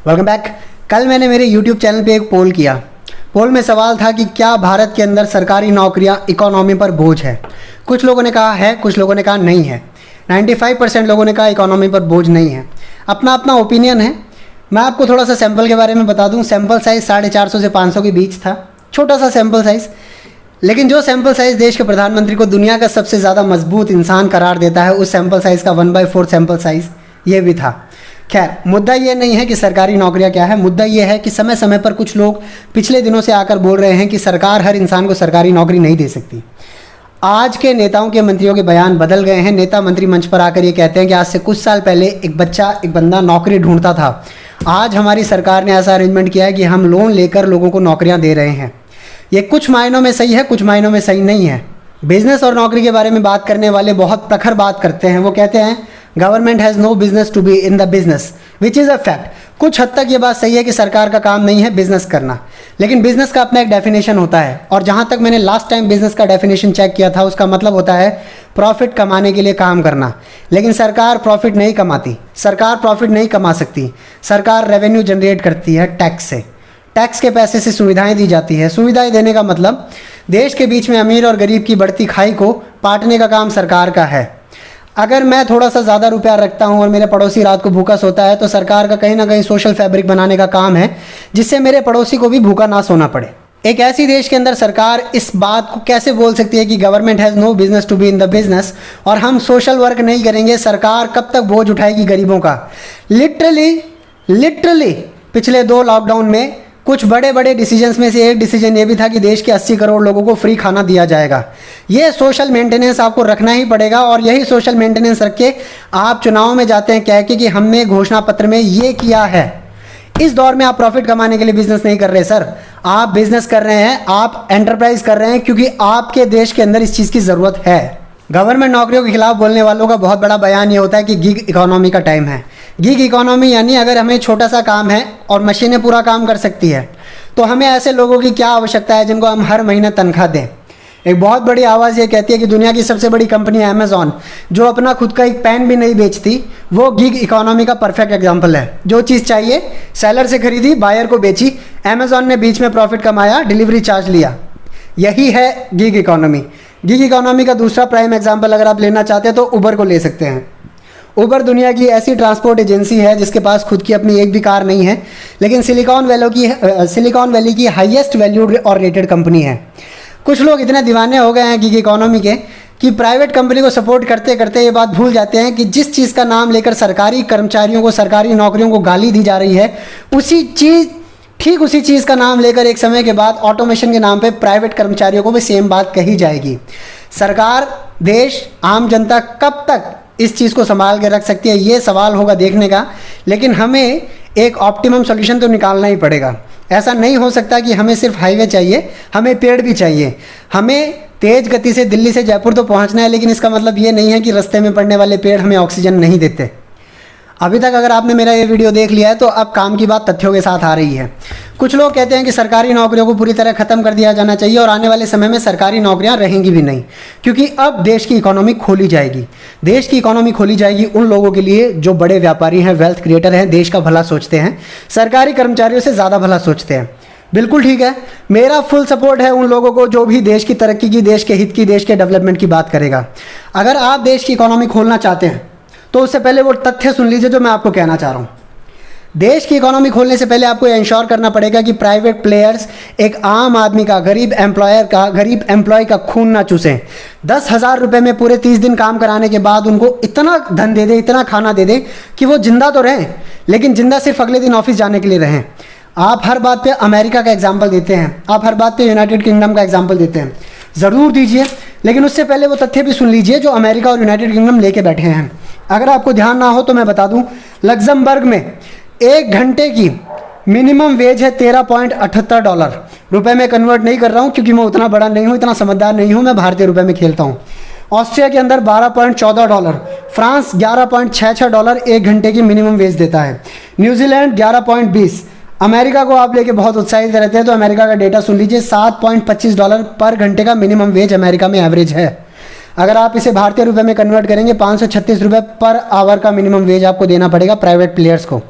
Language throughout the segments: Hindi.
Welcome back. कल मैंने मेरे YouTube चैनल पे एक पोल किया। पोल में सवाल था कि क्या भारत के अंदर सरकारी नौकरियां इकोनॉमी पर बोझ है। कुछ लोगों ने कहा है, कुछ लोगों ने कहा नहीं है। 95% लोगों ने कहा इकोनॉमी पर बोझ नहीं है। अपना अपना ओपिनियन है। मैं आपको थोड़ा सा सैंपल के बारे में बता दूं। सैंपल साइज़ 450 से 500 के बीच था, छोटा सा सैंपल साइज़। लेकिन जो सैंपल साइज़ देश के प्रधानमंत्री को दुनिया का सबसे ज़्यादा मजबूत इंसान करार देता है, उस सैंपल साइज़ का 1/4 सैंपल साइज़ ये भी था। खैर, मुद्दा ये नहीं है कि सरकारी नौकरियां क्या है। मुद्दा ये है कि समय समय पर कुछ लोग पिछले दिनों से आकर बोल रहे हैं कि सरकार हर इंसान को सरकारी नौकरी नहीं दे सकती। आज के नेताओं के मंत्रियों के बयान बदल गए हैं। नेता मंत्री मंच पर आकर ये कहते हैं कि आज से कुछ साल पहले एक बंदा नौकरी ढूंढता था। आज हमारी सरकार ने ऐसा अरेंजमेंट किया है कि हम लोन लेकर लोगों को नौकरियाँ दे रहे हैं। ये कुछ मायनों में सही है, कुछ मायनों में सही नहीं है। बिजनेस और नौकरी के बारे में बात करने वाले बहुत प्रखर बात करते हैं। वो कहते हैं government has no business to be in the business, which is a fact. कुछ हद तक ये बात सही है कि सरकार का काम नहीं है बिजनेस करना, लेकिन बिजनेस का अपना एक डेफिनेशन होता है। और जहाँ तक मैंने लास्ट टाइम बिजनेस का डेफिनेशन चेक किया था, उसका मतलब होता है प्रॉफिट कमाने के लिए काम करना। लेकिन सरकार प्रॉफिट नहीं कमाती, सरकार प्रॉफिट नहीं कमा सकती। सरकार रेवेन्यू जनरेट करती है टैक्स से। टैक्स के पैसे से सुविधाएं दी जाती है। सुविधाएं देने का मतलब देश के बीच में अमीर और गरीब की बढ़ती खाई को पाटने का काम सरकार का है। अगर मैं थोड़ा सा ज़्यादा रुपया रखता हूं और मेरे पड़ोसी रात को भूखा सोता है, तो सरकार का कहीं ना कहीं सोशल फैब्रिक बनाने का काम है, जिससे मेरे पड़ोसी को भी भूखा ना सोना पड़े। एक ऐसी देश के अंदर सरकार इस बात को कैसे बोल सकती है कि government has no business to be in the business, और हम सोशल वर्क नहीं करेंगे? सरकार कब तक बोझ उठाएगी गरीबों का? लिटरली पिछले 2 लॉकडाउन में कुछ बड़े बड़े डिसीजंस में से एक डिसीजन ये भी था कि देश के 80 करोड़ लोगों को फ्री खाना दिया जाएगा। ये सोशल मेंटेनेंस आपको रखना ही पड़ेगा, और यही सोशल मेंटेनेंस रख के आप चुनाव में जाते हैं कह के कि हमने घोषणा पत्र में ये किया है। इस दौर में आप प्रॉफिट कमाने के लिए बिजनेस नहीं कर रहे सर, आप बिजनेस कर रहे हैं, आप एंटरप्राइज कर रहे हैं, क्योंकि आपके देश के अंदर इस चीज़ की ज़रूरत है। गवर्नमेंट नौकरियों के खिलाफ बोलने वालों का बहुत बड़ा बयान ये होता है कि गिग इकोनॉमी का टाइम है। गिग इकोनॉमी यानी अगर हमें छोटा सा काम है और मशीनें पूरा काम कर सकती है, तो हमें ऐसे लोगों की क्या आवश्यकता है जिनको हम हर महीने तनख्वाह दें। एक बहुत बड़ी आवाज़ ये कहती है कि दुनिया की सबसे बड़ी कंपनी अमेज़ॉन, जो अपना खुद का एक पेन भी नहीं बेचती, वो गिग इकोनॉमी का परफेक्ट एग्जाम्पल है। जो चीज़ चाहिए सेलर से खरीदी, बायर को बेची, अमेज़ॉन ने बीच में प्रॉफिट कमाया, डिलीवरी चार्ज लिया। यही है गिग इकोनॉमी। गिग इकोनॉमी का दूसरा प्राइम एग्जाम्पल अगर आप लेना चाहते हैं तो उबर को ले सकते हैं। उबर दुनिया की ऐसी ट्रांसपोर्ट एजेंसी है जिसके पास खुद की अपनी एक भी कार नहीं है, लेकिन सिलिकॉन वैली की हाईएस्ट वैल्यूड और रेटेड कंपनी है। कुछ लोग इतने दीवाने हो गए हैं गिग इकोनॉमी के कि प्राइवेट कंपनी को सपोर्ट करते करते ये बात भूल जाते हैं कि जिस चीज़ का नाम लेकर सरकारी कर्मचारियों को, सरकारी नौकरियों को गाली दी जा रही है, ठीक उसी चीज़ का नाम लेकर एक समय के बाद ऑटोमेशन के नाम पे प्राइवेट कर्मचारियों को भी सेम बात कही जाएगी। सरकार, देश, आम जनता कब तक इस चीज़ को संभाल के रख सकती है, ये सवाल होगा देखने का। लेकिन हमें एक ऑप्टिमम सॉल्यूशन तो निकालना ही पड़ेगा। ऐसा नहीं हो सकता कि हमें सिर्फ हाईवे चाहिए, हमें पेड़ भी चाहिए। हमें तेज़ गति से दिल्ली से जयपुर तो पहुंचना है, लेकिन इसका मतलब ये नहीं है कि रास्ते में पड़ने वाले पेड़ हमें ऑक्सीजन नहीं देते। अभी तक अगर आपने मेरा ये वीडियो देख लिया है तो अब काम की बात तथ्यों के साथ आ रही है। कुछ लोग कहते हैं कि सरकारी नौकरियों को पूरी तरह ख़त्म कर दिया जाना चाहिए और आने वाले समय में सरकारी नौकरियां रहेंगी भी नहीं, क्योंकि अब देश की इकोनॉमी खोली जाएगी। देश की इकोनॉमी खोली जाएगी उन लोगों के लिए जो बड़े व्यापारी हैं, वेल्थ क्रिएटर हैं, देश का भला सोचते हैं, सरकारी कर्मचारियों से ज़्यादा भला सोचते हैं। बिल्कुल ठीक है, मेरा फुल सपोर्ट है उन लोगों को जो भी देश की तरक्की की, देश के हित की, देश के डेवलपमेंट की बात करेगा। अगर आप देश की इकोनॉमी खोलना चाहते हैं तो उससे पहले वो तथ्य सुन लीजिए जो मैं आपको कहना चाह रहा हूँ। देश की इकोनॉमी खोलने से पहले आपको इंश्योर करना पड़ेगा कि प्राइवेट प्लेयर्स एक आम आदमी का, गरीब एम्प्लॉय का खून ना चूसें। 10,000 रुपये में पूरे 30 दिन काम कराने के बाद उनको इतना धन दे दे, इतना खाना दे दे कि वो जिंदा तो रहें, लेकिन जिंदा सिर्फ अगले दिन ऑफिस जाने के लिए रहें। आप हर बात पे अमेरिका का एग्जाम्पल देते हैं, आप हर बात पे यूनाइटेड किंगडम का एग्जाम्पल देते हैं, ज़रूर दीजिए, लेकिन उससे पहले वो तथ्य भी सुन लीजिए जो अमेरिका और यूनाइटेड किंगडम लेके बैठे हैं। अगर आपको ध्यान ना हो तो मैं बता दूं, लग्जमबर्ग में 1 घंटे की मिनिमम वेज है $13.78। रुपए में कन्वर्ट नहीं कर रहा हूं क्योंकि मैं उतना बड़ा नहीं हूं, इतना समझदार नहीं हूं, मैं भारतीय रुपए में खेलता हूं। ऑस्ट्रिया के अंदर $12.14, फ्रांस $11.66 1 घंटे की मिनिमम वेज देता है, न्यूजीलैंड 11.20। अमेरिका को आप लेके बहुत उत्साहित रहते हैं तो अमेरिका का डेटा सुन लीजिए, $7.25 पर घंटे का मिनिमम वेज अमेरिका में एवरेज है। अगर आप इसे भारतीय रुपए में कन्वर्ट करेंगे 536 रुपये पर आवर का मिनिमम वेज आपको देना पड़ेगा प्राइवेट प्लेयर्स को।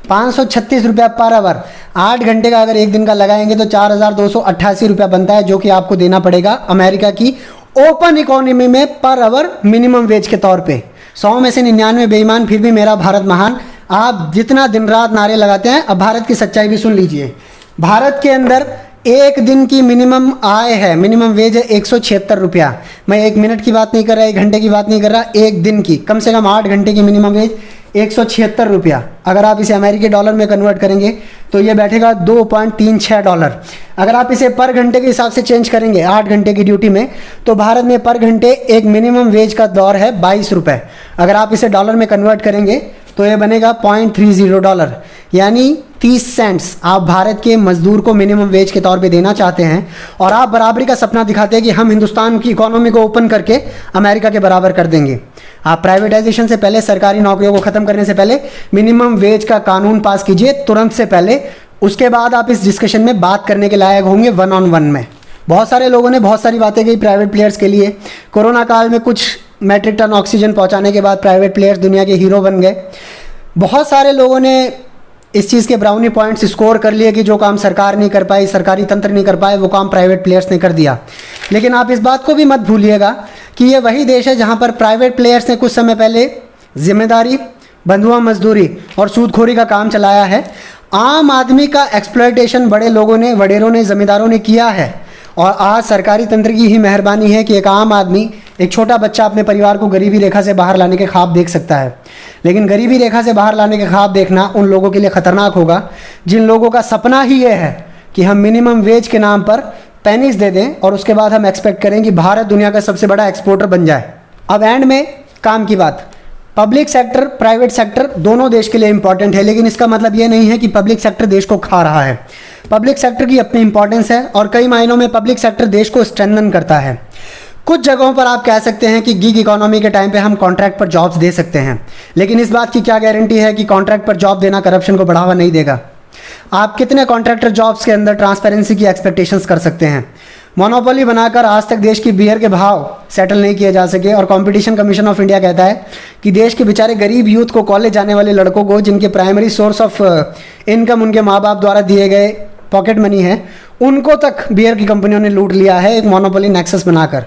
536 रुपया पर आवर। 8 घंटे का अगर एक दिन का लगाएंगे तो 4,288 रुपया बनता है, जो कि आपको देना पड़ेगा अमेरिका की ओपन इकोनॉमी में पर आवर मिनिमम वेज के तौर पे। 100 में से 99 बेईमान, फिर भी मेरा भारत महान। आप जितना दिन रात नारे लगाते हैं, अब भारत की सच्चाई भी सुन लीजिए। भारत के अंदर एक दिन की मिनिमम आय है, मिनिमम वेज है 176 रुपया। मैं 1 मिनट की बात नहीं कर रहा, 1 घंटे की बात नहीं कर रहा, एक दिन की, कम से कम 8 घंटे की मिनिमम वेज 176 रुपया। अगर आप इसे अमेरिकी डॉलर में कन्वर्ट करेंगे तो ये बैठेगा $2.36। अगर आप इसे पर घंटे के हिसाब से चेंज करेंगे 8 घंटे की ड्यूटी में, तो भारत में पर घंटे एक मिनिमम वेज का दौर है 22 रुपये। अगर आप इसे डॉलर में कन्वर्ट करेंगे तो ये बनेगा $0.30, यानी 30 सेंट्स आप भारत के मजदूर को मिनिमम वेज के तौर पे देना चाहते हैं। और आप बराबरी का सपना दिखाते हैं कि हम हिंदुस्तान की इकोनॉमी को ओपन करके अमेरिका के बराबर कर देंगे। आप प्राइवेटाइजेशन से पहले, सरकारी नौकरियों को ख़त्म करने से पहले मिनिमम वेज का कानून पास कीजिए तुरंत से पहले। उसके बाद आप इस डिस्कशन में बात करने के लायक होंगे वन ऑन वन में। बहुत सारे लोगों ने बहुत सारी बातें की प्राइवेट प्लेयर्स के लिए। कोरोना काल में कुछ मैट्रिक टन ऑक्सीजन पहुंचाने के बाद प्राइवेट प्लेयर्स दुनिया के हीरो बन गए। बहुत सारे लोगों ने इस चीज़ के ब्राउनी पॉइंट्स स्कोर कर लिए कि जो काम सरकार नहीं कर पाई, सरकारी तंत्र नहीं कर पाए, वो काम प्राइवेट प्लेयर्स ने कर दिया। लेकिन आप इस बात को भी मत भूलिएगा कि ये वही देश है जहाँ पर प्राइवेट प्लेयर्स ने कुछ समय पहले जिम्मेदारी, बंधुआ मजदूरी और सूदखोरी का काम चलाया है। आम आदमी का एक्सप्लॉयटेशन बड़े लोगों ने, वडेरों ने, जमींदारों ने किया है। और आज सरकारी तंत्र की ही मेहरबानी है कि एक आम आदमी, एक छोटा बच्चा अपने परिवार को गरीबी रेखा से बाहर लाने के ख्वाब देख सकता है। लेकिन गरीबी रेखा से बाहर लाने के ख्वाब देखना उन लोगों के लिए ख़तरनाक होगा जिन लोगों का सपना ही ये है कि हम मिनिमम वेज के नाम पर पेनीज दे दें और उसके बाद हम एक्सपेक्ट करें कि भारत दुनिया का सबसे बड़ा एक्सपोर्टर बन जाए। अब एंड में काम की बात, पब्लिक सेक्टर, प्राइवेट सेक्टर दोनों देश के लिए इंपॉर्टेंट है, लेकिन इसका मतलब ये नहीं है कि पब्लिक सेक्टर देश को खा रहा है। पब्लिक सेक्टर की अपनी इंपॉर्टेंस है और कई मायनों में पब्लिक सेक्टर देश को स्ट्रेंथन करता है। कुछ जगहों पर आप कह सकते हैं कि गिग इकोनॉमी के टाइम पे हम कॉन्ट्रैक्ट पर जॉब्स दे सकते हैं, लेकिन इस बात की क्या गारंटी है कि कॉन्ट्रैक्ट पर जॉब देना करप्शन को बढ़ावा नहीं देगा? आप कितने कॉन्ट्रैक्टर जॉब्स के अंदर ट्रांसपेरेंसी की एक्सपेक्टेशंस कर सकते हैं? मोनोपोली बनाकर आज तक देश की बियर के भाव सेटल नहीं किए जा सके और कंपटीशन कमीशन ऑफ इंडिया कहता है कि देश के बेचारे गरीब यूथ को, कॉलेज जाने वाले लड़कों को, जिनके प्राइमरी सोर्स ऑफ इनकम उनके माँ बाप द्वारा दिए गए पॉकेट मनी है, उनको तक बियर की कंपनियों ने लूट लिया है एक मोनोपोली नेक्सस बनाकर।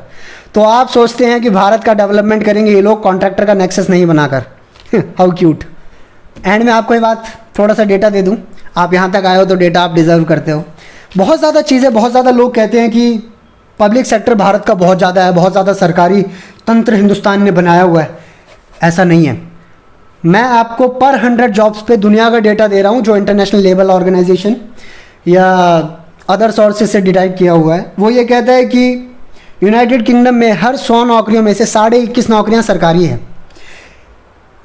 तो आप सोचते हैं कि भारत का डेवलपमेंट करेंगे ये लोग कॉन्ट्रैक्टर का नेक्सस नहीं बनाकर। How cute. एंड में आपको ये बात, थोड़ा सा डेटा दे दूं, आप यहाँ तक आए हो तो डेटा आप डिज़र्व करते हो। बहुत ज़्यादा चीज़ें, बहुत ज़्यादा लोग कहते हैं कि पब्लिक सेक्टर भारत का बहुत ज़्यादा है, बहुत ज़्यादा सरकारी तंत्र हिंदुस्तान ने बनाया हुआ है। ऐसा नहीं है। मैं आपको पर 100 जॉब्स पे दुनिया का डेटा दे रहा हूँ जो इंटरनेशनल लेबर ऑर्गेनाइजेशन या अदर सोर्सेज से डिटाइट किया हुआ है। वो ये कहता है कि यूनाइटेड किंगडम में हर 100 नौकरियों में से 21.5 नौकरियाँ सरकारी हैं।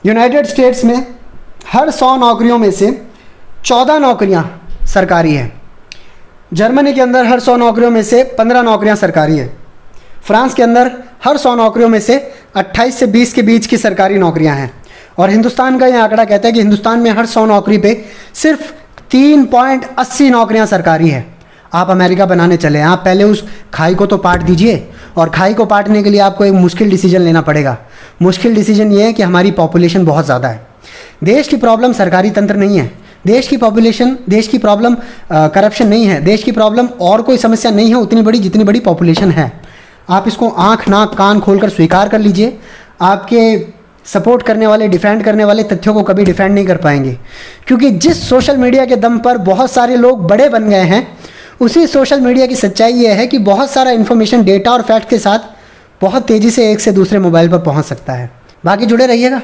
यूनाइटेड स्टेट्स में हर 100 नौकरियों में से 14 नौकरियाँ सरकारी हैं। जर्मनी के अंदर हर 100 नौकरियों में से 15 नौकरियां सरकारी हैं। फ्रांस के अंदर हर 100 नौकरियों में से 28 से 20 के बीच की सरकारी नौकरियां हैं। और हिंदुस्तान का यह आंकड़ा कहता है कि हिंदुस्तान में हर 100 नौकरी पे सिर्फ 3.80 नौकरियां सरकारी है। आप अमेरिका बनाने चले हैं, आप पहले उस खाई को तो पाट दीजिए, और खाई को पाटने के लिए आपको एक मुश्किल डिसीजन लेना पड़ेगा। मुश्किल डिसीजन ये है कि हमारी पॉपुलेशन बहुत ज़्यादा है। देश की प्रॉब्लम सरकारी तंत्र नहीं है, देश की प्रॉब्लम करप्शन नहीं है, देश की प्रॉब्लम और कोई समस्या नहीं है उतनी बड़ी जितनी बड़ी पॉपुलेशन है। आप इसको आंख नाक कान खोलकर स्वीकार कर लीजिए। आपके सपोर्ट करने वाले, डिफेंड करने वाले तथ्यों को कभी डिफेंड नहीं कर पाएंगे, क्योंकि जिस सोशल मीडिया के दम पर बहुत सारे लोग बड़े बन गए हैं, उसी सोशल मीडिया की सच्चाई ये है कि बहुत सारा इन्फॉर्मेशन, डेटा और फैक्ट के साथ बहुत तेज़ी से एक से दूसरे मोबाइल पर पहुंच सकता है। बाकी जुड़े रहिएगा,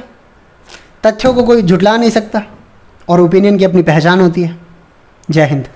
तथ्यों को कोई झुटला नहीं सकता और ओपिनियन की अपनी पहचान होती है। जय हिंद।